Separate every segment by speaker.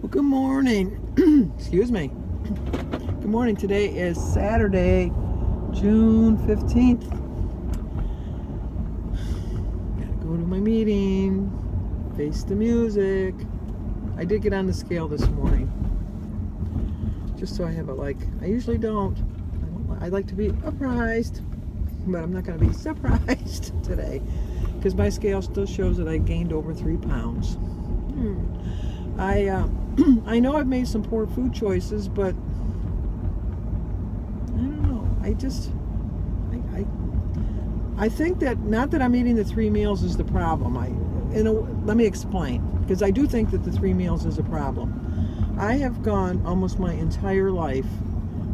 Speaker 1: Well, good morning. Excuse me. Good morning. Today is Saturday, June 15th. Gotta go to my meeting, face the music. I did get on the scale this morning, just so I have I usually don't. I like to be surprised, but I'm not going to be surprised today because my scale still shows that I gained over 3 pounds. I know I've made some poor food choices, but I don't know. I think that not that I'm eating the 3 meals is the problem. Let me explain, because I do think that the 3 meals is a problem. I have gone almost my entire life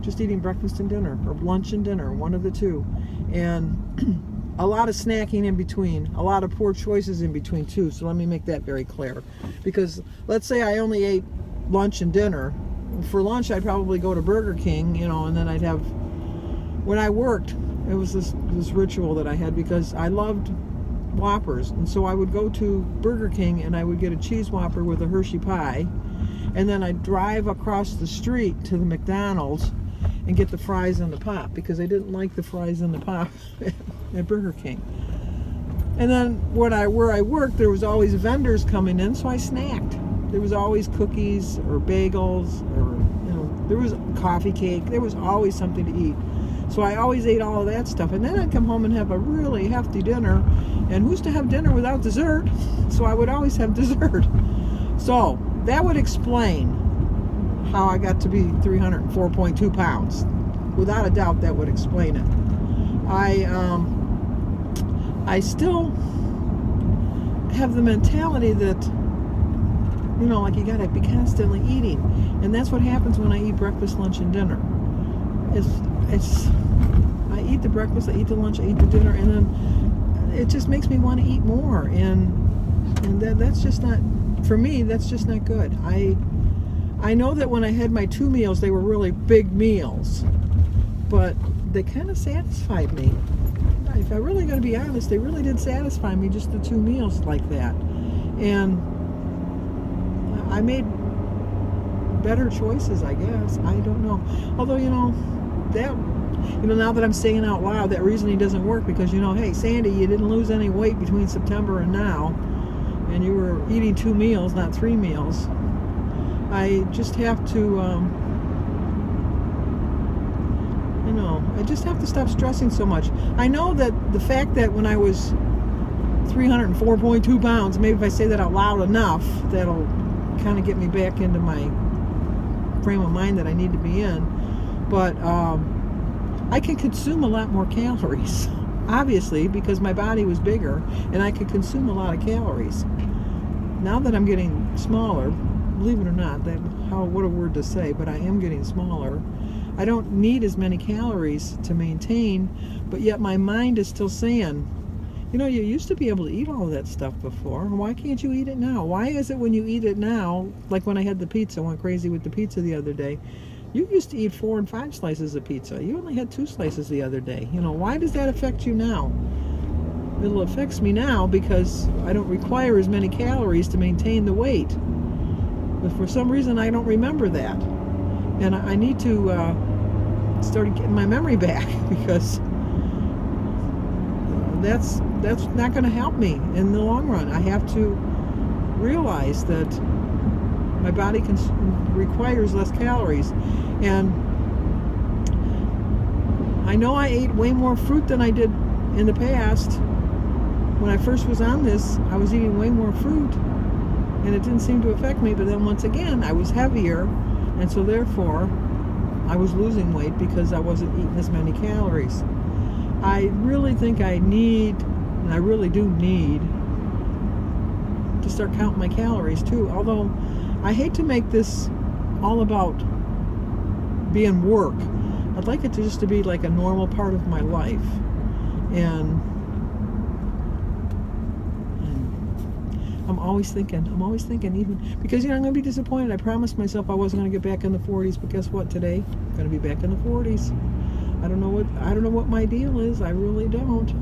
Speaker 1: just eating breakfast and dinner, or lunch and dinner, one of the two, and a lot of snacking in between, a lot of poor choices in between too. So let me make that very clear, because let's say I only ate lunch and dinner. For lunch I'd probably go to Burger King, and then I'd have, when I worked, it was this ritual that I had because I loved Whoppers, and so I would go to Burger King and I would get a cheese Whopper with a Hershey pie, and then I'd drive across the street to the McDonald's and get the fries in the pot, because I didn't like the fries in the pot at Burger King. And then where I worked, there was always vendors coming in, so I snacked. There was always cookies or bagels, or there was coffee cake. There was always something to eat. So I always ate all of that stuff, and then I'd come home and have a really hefty dinner. And who's to have dinner without dessert? So I would always have dessert. So that would explain how I got to be 304.2 pounds. Without a doubt, that would explain it. I still have the mentality that, you gotta be constantly eating. And that's what happens when I eat breakfast, lunch, and dinner. I eat the breakfast, I eat the lunch, I eat the dinner, and then it just makes me want to eat more. And that's just not, for me, that's just not good. I know that when I had my 2 meals, they were really big meals, but they kind of satisfied me. If I'm really going to be honest, they really did satisfy me, just the 2 meals like that. And I made better choices, I guess. I don't know. Although, now that I'm saying out loud, that reasoning doesn't work, because, hey, Sandy, you didn't lose any weight between September and now, and you were eating 2 meals, not 3 meals. I just have to, I just have to stop stressing so much. I know that the fact that when I was 304.2 pounds, maybe if I say that out loud enough, that'll kind of get me back into my frame of mind that I need to be in. But I can consume a lot more calories, obviously, because my body was bigger, and I could consume a lot of calories. Now that I'm getting smaller, believe it or not, what a word to say, but I am getting smaller. I don't need as many calories to maintain, but yet my mind is still saying, you used to be able to eat all of that stuff before. Why can't you eat it now? Why is it when you eat it now, like when I had the pizza, I went crazy with the pizza the other day, you used to eat 4 and 5 slices of pizza. You only had 2 slices the other day. Why does that affect you now? It affects me now because I don't require as many calories to maintain the weight. But for some reason, I don't remember that. And I need to start getting my memory back, because that's not going to help me in the long run. I have to realize that my body requires less calories. And I know I ate way more fruit than I did in the past. When I first was on this, I was eating way more fruit, and it didn't seem to affect me. But then once again, I was heavier, and so therefore I was losing weight because I wasn't eating as many calories. I really think I need, and I really do need, to start counting my calories too. Although I hate to make this all about being work. I'd like it to be like a normal part of my life. And I'm always thinking, even because I'm going to be disappointed. I promised myself I wasn't going to get back in the 40s, but guess what? Today, I'm going to be back in the 40s. I don't know what my deal is. I really don't.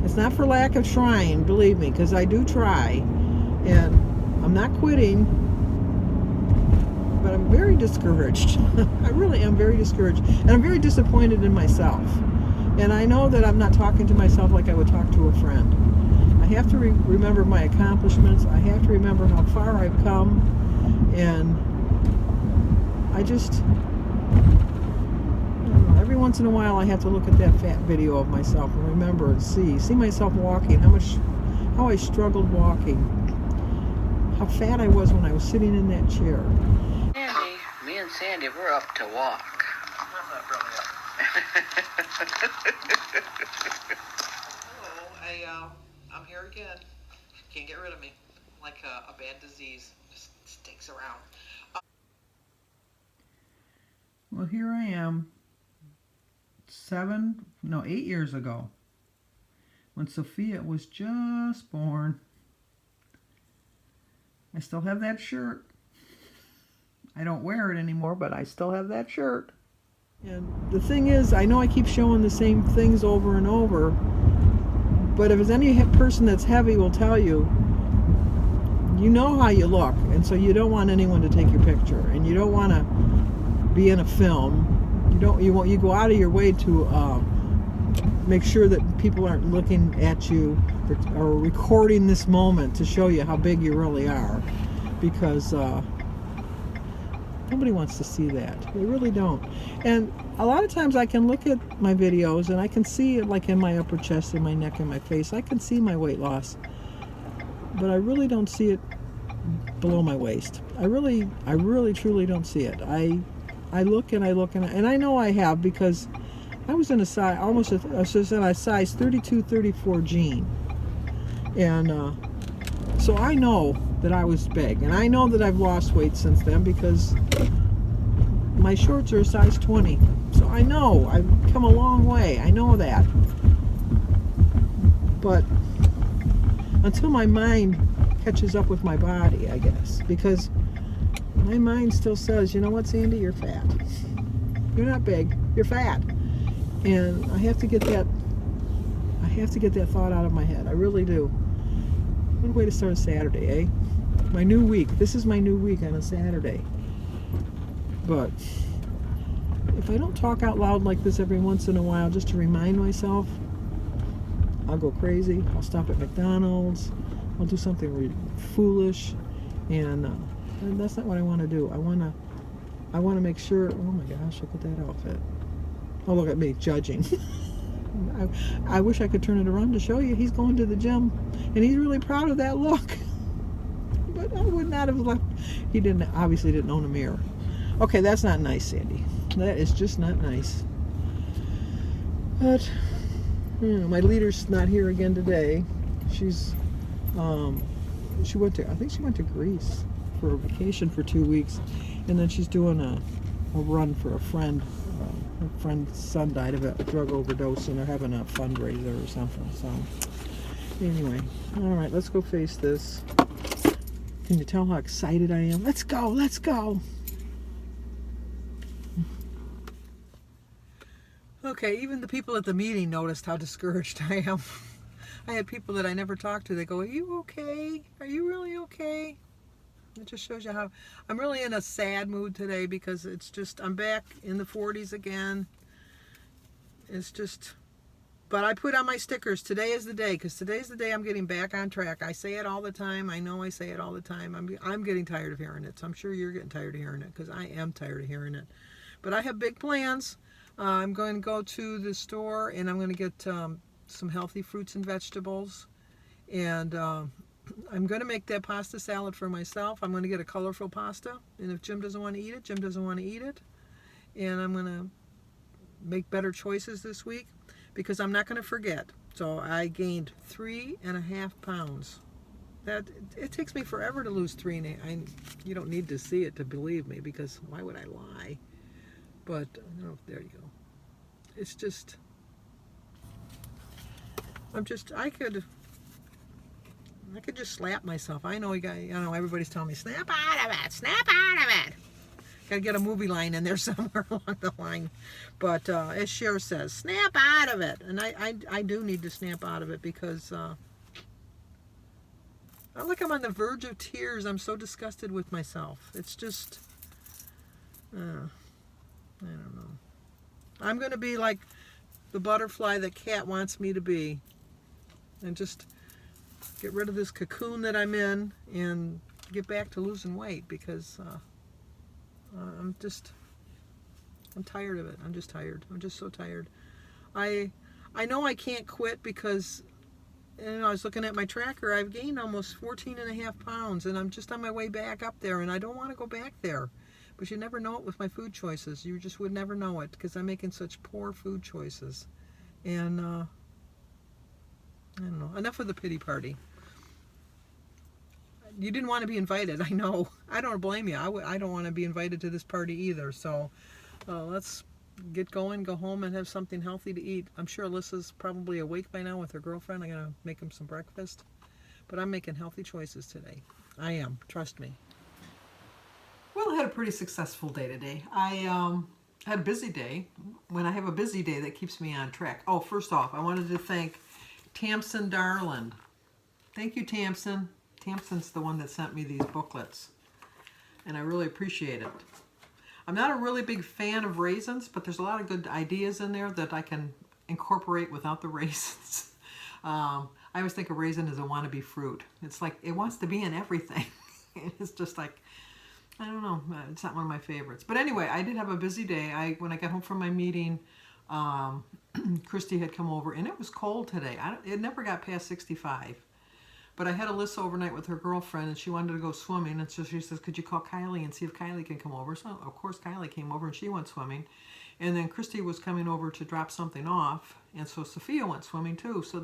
Speaker 1: It's not for lack of trying, believe me, because I do try, and I'm not quitting, but I'm very discouraged. I really am very discouraged. And I'm very disappointed in myself. And I know that I'm not talking to myself like I would talk to a friend. I have to remember my accomplishments. I have to remember how far I've come. And I just, I don't know, every once in a while I have to look at that fat video of myself and remember and see myself walking, how I struggled walking, how fat I was when I was sitting in that chair.
Speaker 2: Sandy, me and Sandy, we're up to walk.
Speaker 3: I'm not really up. Hello, I'm here again. Can't get rid of me. Like a bad disease. Just sticks around.
Speaker 1: Well, here I am 8 years ago when Sophia was just born. I still have that shirt. I don't wear it anymore, but I still have that shirt. And the thing is, I know I keep showing the same things over and over, but if there's any person that's heavy will tell you, you know how you look, and so you don't want anyone to take your picture, and you don't want to be in a film. You go out of your way to make sure that people aren't looking at you or recording this moment to show you how big you really are, because nobody wants to see that. They really don't. And a lot of times I can look at my videos and I can see it, like in my upper chest, in my neck, and my face. I can see my weight loss, but I really don't see it below my waist. I really truly don't see it. I look and I look and I know I have, because I was in a size, I was in a size 32, 34 jean. And so I know that I was big, and I know that I've lost weight since then because my shorts are a size 20. So I know I've come a long way. I know that. But until my mind catches up with my body, I guess, because my mind still says, you know what, Sandy, you're fat. You're not big, you're fat. And I have to get that thought out of my head. I really do. What a way to start a Saturday, eh? My new week. This is my new week on a Saturday. But if I don't talk out loud like this every once in a while just to remind myself, I'll go crazy. I'll stop at McDonald's. I'll do something foolish, and that's not what I want to do. I want to make sure. Oh my gosh, look at that outfit. Oh, look at me judging. I wish I could turn it around to show you. He's going to the gym, and he's really proud of that look. But I would not have left. He obviously didn't own a mirror. Okay, that's not nice, Sandy. That is just not nice. But my leader's not here again today. I think she went to Greece for a vacation for 2 weeks, and then she's doing a run for a friend. Her friend's son died of a drug overdose, and they're having a fundraiser or something. So anyway, all right, let's go face this. Can you tell how excited I am? Let's go, let's go. Okay, even the people at the meeting noticed how discouraged I am. I had people that I never talked to. They go, "Are you okay? Are you really okay?" It just shows you how I'm really in a sad mood today, because it's just, I'm back in the 40s again. It's just, but I put on my stickers. Today is the day, because today's the day I'm getting back on track. I say it all the time. I know I say it all the time. I'm getting tired of hearing it. So I'm sure you're getting tired of hearing it, because I am tired of hearing it. But I have big plans. I'm going to go to the store, and I'm going to get some healthy fruits and vegetables. And I'm going to make that pasta salad for myself. I'm going to get a colorful pasta. And if Jim doesn't want to eat it, Jim doesn't want to eat it. And I'm going to make better choices this week, because I'm not going to forget. So I gained 3.5 pounds. It takes me forever to lose 3.5. You don't need to see it to believe me, because why would I lie? But there you go. It's just, I could just slap myself. I know everybody's telling me, snap out of it, snap out of it. Gotta get a movie line in there somewhere along the line. But as Cher says, snap out of it. And I do need to snap out of it, because I like I'm on the verge of tears. I'm so disgusted with myself. It's just, I don't know. I'm going to be like the butterfly that Cat wants me to be, and just get rid of this cocoon that I'm in and get back to losing weight, because I'm tired of it. I'm just tired. I'm just so tired. I know I can't quit because, I was looking at my tracker. I've gained almost 14 and a half pounds, and I'm just on my way back up there, and I don't want to go back there. But you never know it with my food choices. You just would never know it, because I'm making such poor food choices. And I don't know. Enough of the pity party. You didn't want to be invited. I know. I don't blame you. I don't want to be invited to this party either. So let's get going, go home, and have something healthy to eat. I'm sure Alyssa's probably awake by now with her girlfriend. I'm going to make him some breakfast. But I'm making healthy choices today. I am. Trust me. Well, I had a pretty successful day today. I had a busy day. When I have a busy day, that keeps me on track. Oh, first off, I wanted to thank Tamsin Darland. Thank you, Tamsin. Tamsin's the one that sent me these booklets, and I really appreciate it. I'm not a really big fan of raisins, but there's a lot of good ideas in there that I can incorporate without the raisins. I always think a raisin is a wannabe fruit. It's like it wants to be in everything. It's just like, I don't know, it's not one of my favorites. But anyway, I did have a busy day. When I got home from my meeting, Christy had come over, and it was cold today. It never got past 65. But I had Alyssa overnight with her girlfriend, and she wanted to go swimming. And so she says, could you call Kylie and see if Kylie can come over? So, of course, Kylie came over, and she went swimming. And then Christy was coming over to drop something off, and so Sophia went swimming, too. So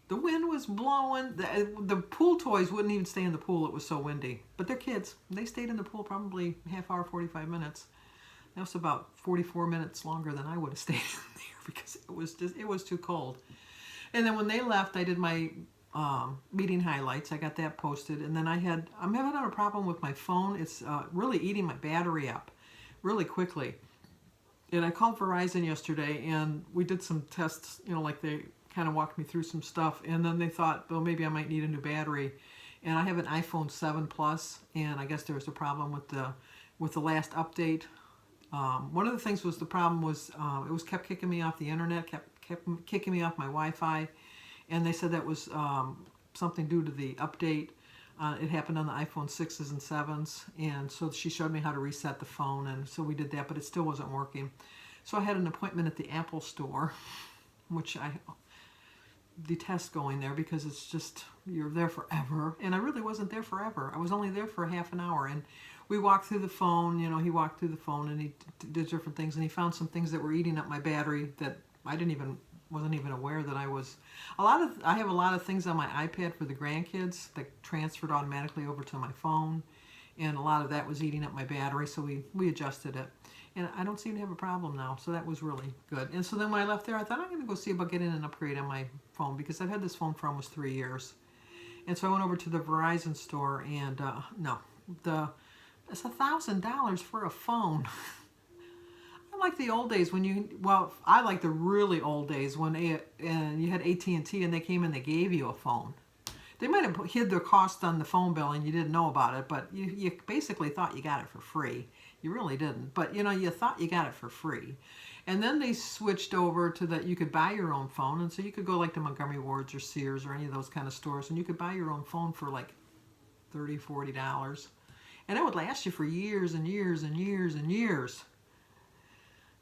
Speaker 1: the wind was blowing. The pool toys wouldn't even stay in the pool. It was so windy. But they're kids. They stayed in the pool probably half hour, 45 minutes. That was about 44 minutes longer than I would have stayed in there, because it was too cold. And then when they left, I did my meeting highlights. I got that posted, and then I'm having a problem with my phone. It's really eating my battery up really quickly. And I called Verizon yesterday, and we did some tests, like they kind of walked me through some stuff, and then they thought, well, maybe I might need a new battery. And I have an iPhone 7 Plus, and I guess there was a problem with the last update. One of the things was, the problem was it kept kicking me off the internet, kept kicking me off my Wi-Fi. And they said that was something due to the update. It happened on the iPhone 6s and 7s. And so she showed me how to reset the phone. And so we did that, but it still wasn't working. So I had an appointment at the Apple store, which I detest going there, because it's just, you're there forever. And I really wasn't there forever. I was only there for half an hour. And we walked through the phone. He walked through the phone, and he did different things. And he found some things that were eating up my battery that I wasn't even aware that I was. I have a lot of things on my iPad for the grandkids that transferred automatically over to my phone, and a lot of that was eating up my battery, so we adjusted it. And I don't seem to have a problem now, so that was really good. And so then when I left there, I thought I'm going to go see about getting an upgrade on my phone, because I've had this phone for almost 3 years. And so I went over to the Verizon store, and it's $1,000 for a phone. I like the old days I like the really old days when you had AT&T, and they came and they gave you a phone. They might have hid their cost on the phone bill and you didn't know about it, but you basically thought you got it for free. You really didn't, but you thought you got it for free. And then they switched over to that you could buy your own phone, and so you could go like to Montgomery Ward's or Sears or any of those kind of stores, and you could buy your own phone for like $30, $40. And it would last you for years and years and years and years.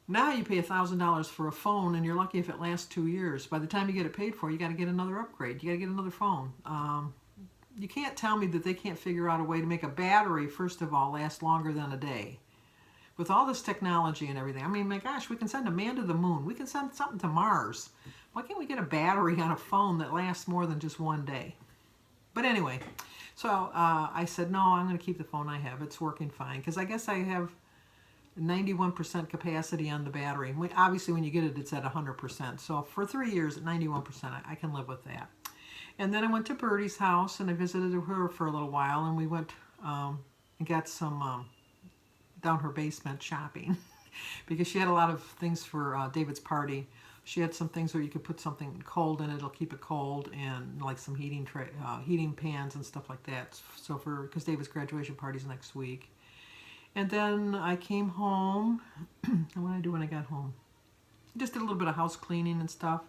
Speaker 1: Now you pay $1,000 for a phone, and you're lucky if it lasts 2 years. By the time you get it paid for, you got to get another upgrade. You got to get another phone. You can't tell me that they can't figure out a way to make a battery, first of all, last longer than a day. With all this technology and everything, I mean, my gosh, we can send a man to the moon. We can send something to Mars. Why can't we get a battery on a phone that lasts more than just one day? But anyway, so I said, no, I'm going to keep the phone I have. It's working fine, because I guess I have 91% capacity on the battery. Obviously, when you get it, it's at 100%. So for 3 years at 91%, I can live with that. And then I went to Birdie's house, and I visited her for a little while, and we went and got some down her basement shopping because she had a lot of things for David's party. She had some things where you could put something cold in it, it'll keep it cold, and like some heating pans and stuff like that. So because David's graduation party's next week. And then I came home. And what did I do when I got home? Just did a little bit of house cleaning and stuff.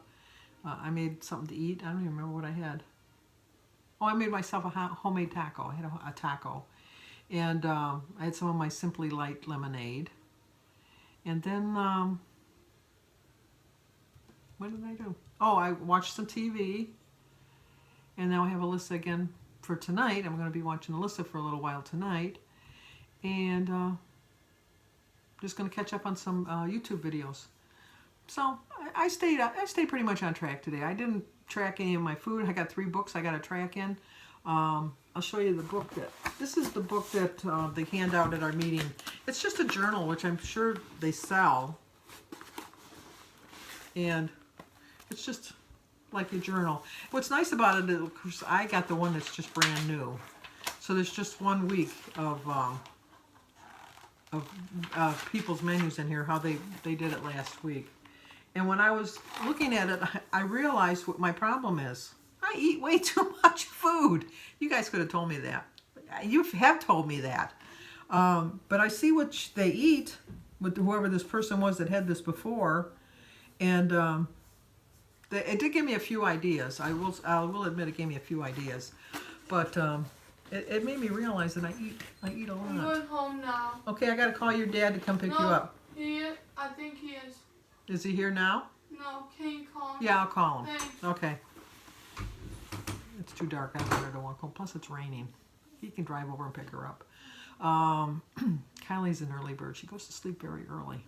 Speaker 1: I made something to eat. I don't even remember what I had. Oh, I made myself a homemade taco. I had a taco. And I had some of my Simply Light lemonade. And then, what did I do? Oh, I watched some TV. And now I have Alyssa again for tonight. I'm going to be watching Alyssa for a little while tonight. And just going to catch up on some YouTube videos. So I stayed pretty much on track today. I didn't track any of my food. I got 3 books I got to track in. I'll show you the book this is the book that they hand out at our meeting. It's just a journal, which I'm sure they sell. And it's just like a journal. What's nice about it is, of course, I got the one that's just brand new. So there's just 1 week of people's menus in here, how they did it last week. And when I was looking at it, I realized what my problem is. I eat way too much food. You guys could have told me that. You have told me that. But I see what they eat with whoever this person was that had this before. And it did give me a few ideas. I will admit it gave me a few ideas. But it made me realize that I eat a lot.
Speaker 4: I'm going home now.
Speaker 1: Okay, I got to call your dad to come pick you up.
Speaker 4: I think he is.
Speaker 1: Is he here now?
Speaker 4: No, can you call him?
Speaker 1: Yeah, I'll call him.
Speaker 4: Thanks.
Speaker 1: Okay. It's too dark. I don't want to walk home. Plus, it's raining. He can drive over and pick her up. Kylie's an early bird. She goes to sleep very early.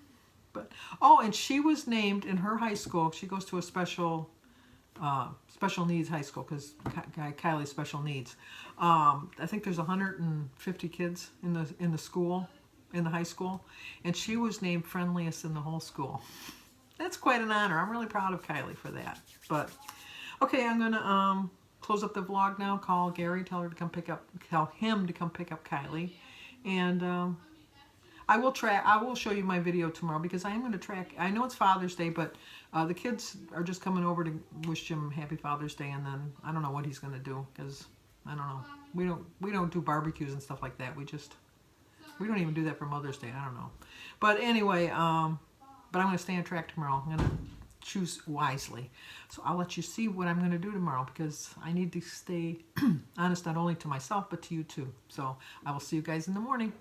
Speaker 1: And she was named in her high school. She goes to a special needs high school because Kylie's special needs. I think there's 150 kids in the school, in the high school, and she was named friendliest in the whole school. That's quite an honor. I'm really proud of Kylie for that. But okay, I'm gonna close up the vlog now. Call Gary, tell him to come pick up Kylie, and I will show you my video tomorrow because I am going to track. I know it's Father's Day, but the kids are just coming over to wish Jim Happy Father's Day, and then I don't know what he's going to do because I don't know. We don't do barbecues and stuff like that. We don't even do that for Mother's Day. I don't know. But anyway, but I'm going to stay on track tomorrow. I'm going to choose wisely. So I'll let you see what I'm going to do tomorrow because I need to stay honest not only to myself but to you too. So I will see you guys in the morning.